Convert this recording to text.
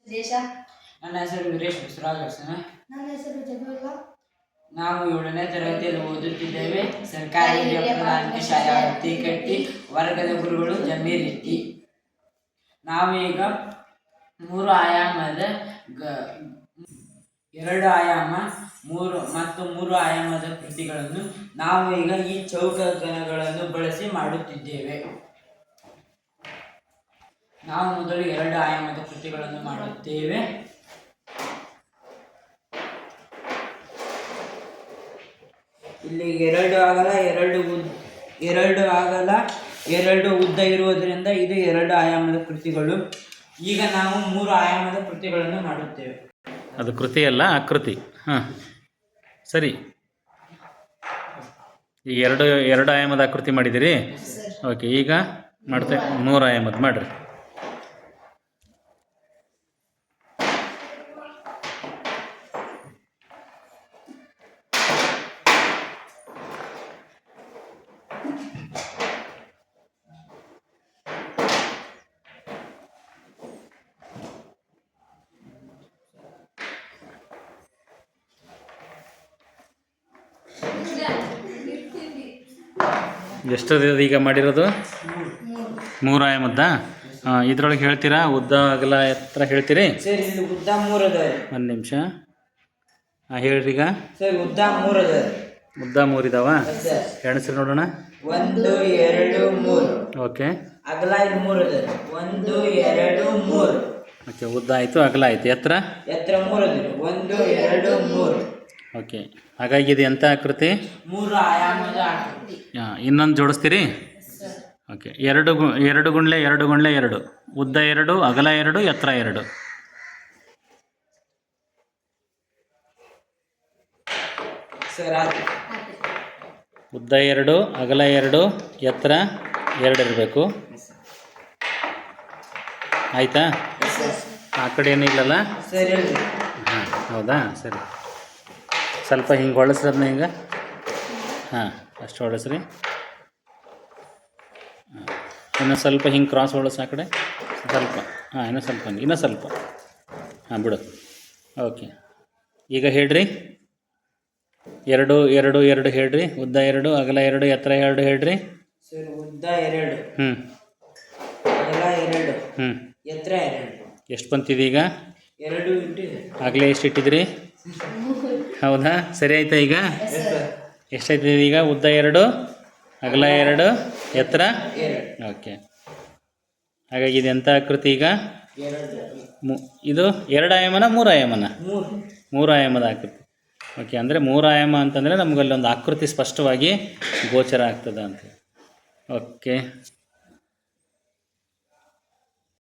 ದೇಶ. ನನ್ನ ಹೆಸರು ವೀರೇಶ್ ಬಸವರಾಜ. ನನ್ನ ಹೆಸರು ಜಗಲ್ಲ. ನಾವು 7ನೇ ತರಗತಿಯಲ್ಲಿ ಓದುತ್ತಿದ್ದೇವೆ. ಸರ್ಕಾರಿ ಹಿರಿಯ ಪ್ರಾಥಮಿಕ ಶಾಲೆ ಹತ್ತಿಕಟ್ಟಿ. ವರ್ಗದ ಗುರುಗಳು ಜಮೀರ್ ಇಟ್ಟಿ. ನಾವು ಈಗ 3 ಆಯಾಮದ 2 ಆಯಾಮ 3 ಆಯಾಮದ ಕೃತಿಗಳನ್ನು ನಾವು ಈಗ ಈ ಚೌಕಗಳನ್ನು ಬಳಸಿ ಮಾಡುತ್ತಿದ್ದೇವೆ. ನಾವು ಮೊದಲು 2 ಆಯಾಮದ ಕೃತಿಗಳನ್ನು ಮಾಡುತ್ತೇವೆ. ಇಲ್ಲಿ 2 ಅಗಲ 2 ಉದ್ದ ಇರುವುದರಿಂದ ಇದು 2 ಆಯಾಮದ ಕೃತಿಗಳು. ಈಗ ನಾವು 3 ಆಯಾಮದ ಕೃತಿಗಳನ್ನು ಮಾಡುತ್ತೇವೆ. ಅದು ಕೃತಿ ಅಲ್ಲ, ಆಕೃತಿ. ಹಾಂ, ಸರಿ. ಈಗ ಎರಡು ಆಯಾಮದ ಆಕೃತಿ ಮಾಡಿದ್ದೀರಿ. ಓಕೆ, ಈಗ ಮಾಡ್ತೇವೆ 3 ಆಯಾಮದ ಮಾಡಿರಿ. ಎಷ್ಟದು ಈಗ ಮಾಡಿರೋದು? 3 ಆಯಾಮದ್ದ. ಇದ್ರೊಳಗೆ ಹೇಳ್ತೀರಾ? ಉದ್ದ ಅಗಲ ಎತ್ತರ ಹೇಳ್ತೀರಿ? ಸರ್, ಇಲ್ಲಿ ಉದ್ದ 3 ಅದ. ಒಂದು ನಿಮಿಷ. ಹೇಳ್ರಿ ಈಗ. ಸರ್, ಉದ್ದ 3 ಅದ. ಉದ್ದ 3 ಇದಾವ? ಎಣಿಸ್ರಿ ನೋಡೋಣ. 1 2 3. ಓಕೆ. ಅಗಲ 3 ಅದ. 1 2 3. ಓಕೆ, ಉದ್ದ ಆಯಿತು, ಅಗಲ ಆಯಿತು. ಎತ್ತರ 3 ಅದ. 1 2 3. ಓಕೆ, ಹಾಗಾಗಿ ಇದು ಎಂಥ ಆಕೃತಿ? 3 ಆಯಾಮದ ಆಕೃತಿ. ಇನ್ನೊಂದು ಜೋಡಿಸ್ತೀರಿ? ಓಕೆ, 2 ಗುಂಡ್ಲೆ 2 ಗುಂಡ್ಲೆ 2. ಉದ್ದ 2, ಅಗಲ 2, ಎತ್ತರ 2. ಸರ್, ಉದ್ದ 2, ಅಗಲ 2, ಎತ್ತರ 2 ಇರಬೇಕು. ಆಯಿತಾ? ಆ ಕಡೆ ಏನೂ ಇಲ್ಲಲ್ಲ? ಸರಿ. ಹಾಂ, ಹೌದಾ? ಸರಿ. ಸ್ವಲ್ಪ ಹಿಂಗೆ ಹೊಳಸ್ರಿ ಅದನ್ನ. ಹಿಂಗೆ ಹಾಂ, ಅಷ್ಟು ಹೊಳಸ್ರಿ. ಇನ್ನೂ ಸ್ವಲ್ಪ ಹಿಂಗೆ ಕ್ರಾಸ್ ಹೊಳಸ್. ಆ ಕಡೆ ಸ್ವಲ್ಪ. ಹಾಂ, ಇನ್ನೂ ಸ್ವಲ್ಪ ಹಂಗೆ, ಇನ್ನೂ ಸ್ವಲ್ಪ. ಹಾಂ, ಬಿಡು. ಓಕೆ, ಈಗ ಹೇಳ್ರಿ. 2 2 2 ಹೇಳ್ರಿ. ಉದ್ದ 2, ಅಗಲ 2, ಎತ್ತರ 2 ಹೇಳ್ರಿ. ಸರ್, ಉದ್ದ 2. ಹ್ಞೂ. ಅಗಲ 2. ಹ್ಞೂ. ಎತ್ತರ 2. ಎಷ್ಟು ಬಂತಿದೆ ಈಗ? 2 ಇಟ್ಟಿದೆ. ಆಗಲೇ ಎಷ್ಟು ಇಟ್ಟಿದ್ರಿ? ಹೌದಾ? ಸರಿ ಆಯ್ತಾ? ಈಗ ಎಷ್ಟಾಯ್ತದೆ ಈಗ? ಉದ್ದ 2, ಅಗಲ 2, ಎತ್ತರ 2. ಓಕೆ, ಹಾಗಾಗಿ ಇದು ಎಂಥ ಆಕೃತಿ ಈಗ? 2. ಇದು 2 ಆಯಾಮನ 3 ಆಯಾಮನ? 3. 3 ಆಯಾಮದ ಆಕೃತಿ. ಓಕೆ, ಅಂದರೆ 3 ಆಯಾಮ ಅಂತಂದರೆ ನಮಗಲ್ಲೊಂದು ಆಕೃತಿ ಸ್ಪಷ್ಟವಾಗಿ ಗೋಚರ ಆಗ್ತದೆ ಅಂತ. ಓಕೆ.